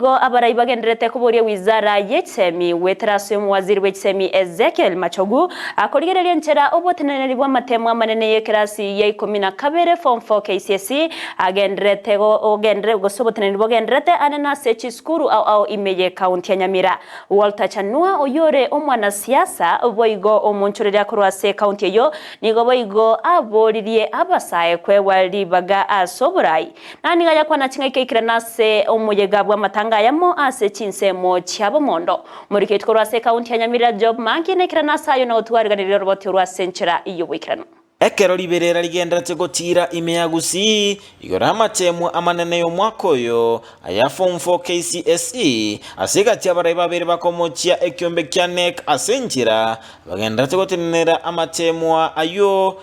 Go abarai bagenderete kuboria wizara yechemi weterasyo waziri wechemi Ezekiel Machogu akorigereria nchera oboteneneri bwa matemwa manene yekerasi ya 12 form 4 KCSE agenderete gosoboteneneri bogenderete anena sechi skuru au imeye kaunti ya Nyamira. Walter Chanua oyore omwana siasa boigo omunchureria kurwase kaunti yo nigo boigo aboririe abasaye kwe wali baga asoborai nani gaya kwa nachinga ikikranase omuyega bwa ngayamo ase chinsemo chiabo mondo muri kitkorwase kaunti ya Nyamira job mankine kiranasayo na otwariganiriro roboti rwase nchera iyo wikirano ekero liberera ligenderete gotira ime ya Gusii igora amatemu amanene yo mwakoyo aya form 4 KCSE asigati abarai babere bakomochia ekyombe KNEC asenjira bagenderete gotenera amatemu ayo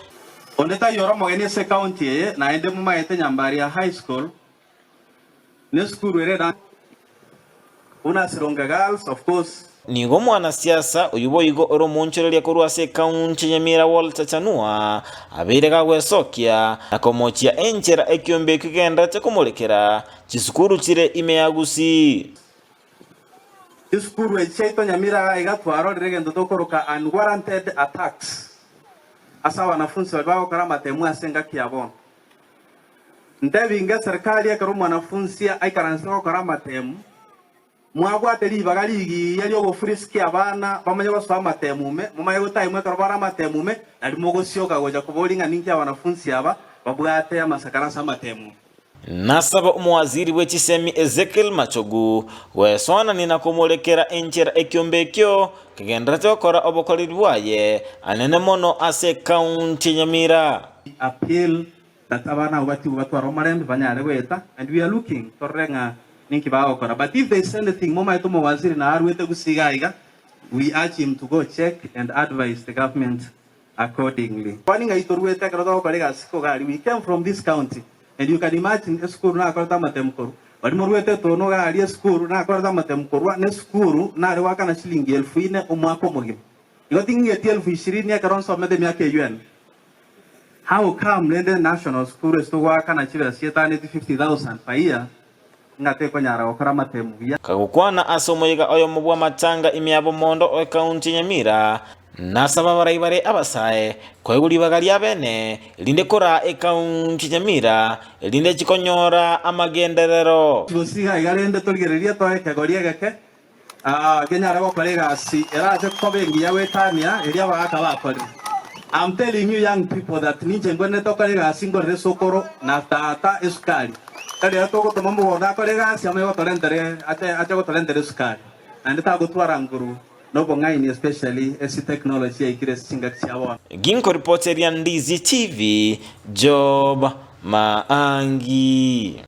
oneta yoro mogene se county na ende mu maete Nyambaria high school ne school ereda una Sironga girls of course nigo mwana siasa uyuboigo oro munchereria kurwase kaunti Nyamira Walter Chanua abirega gwesokia akomochia enchera ekyombe kigenda tekumulekera chisukuru chire ime ya Gusii chisukuru echeito Nyamira igatwaro regendo tokoroka unwarranted attacks asa wanafunzi wabao karama temu asenga kiabon ndebinga serikali ya karumu wanafunzi aikaransa karama temu mwagwateri bagaligi yali ogofuriski abana bamanye baswa matemume mumaye gutaimwe karabara matemume ali mogosyoka goja kubolinga ninki abanafunzi aba babwate amasakara sa matemu nasaba umwaziri wechisemi Ezekiel Machogu wesona nina kumulekera enchera ekyombekyo kigendera okora obokorirwaye anene mono ase kaunti Nyamira appeal that abana batu aromarembe banyare weta and we are looking torenga ninki bao kora but if they send anything moma etomo waziri na arwete gusigaiga we urge him to go check and advise the government accordingly kwaninga itorwete karoto kolega siko gali we came from this county and you can imagine a school na korta matemkoru bali morwete tono gali school na korta matemkoru na school na rewaka na shilingi 1000 omwako mogim igotinge 2020 ya karonso mede myake UN how come lende national school is to waka na chira sietani 50,000 per year ngate konyara okora matemu kagukwana asomoyiga oyo mubwa matanga imyabo mondo o kaunti Nyamira nasaba baraibare abasaye kweguli bagali abene linde kora e kaunti Nyamira linde chikonyora amagenderero Gusii igalende tolgereria to ekagoria gake kenyara gokorega si era je kobengi ya wetania eria baaka bakori I'm telling you young people that ninje ngwene tokorega single resokoro na tata eskali kali atoko tomambo wona kolega siame gotolendere ate gotolendere sukari andita gotwara nguru no bongaini especially esi technology ikire singa kiawa ginko reporter ya Ndizi TV Job Maangi.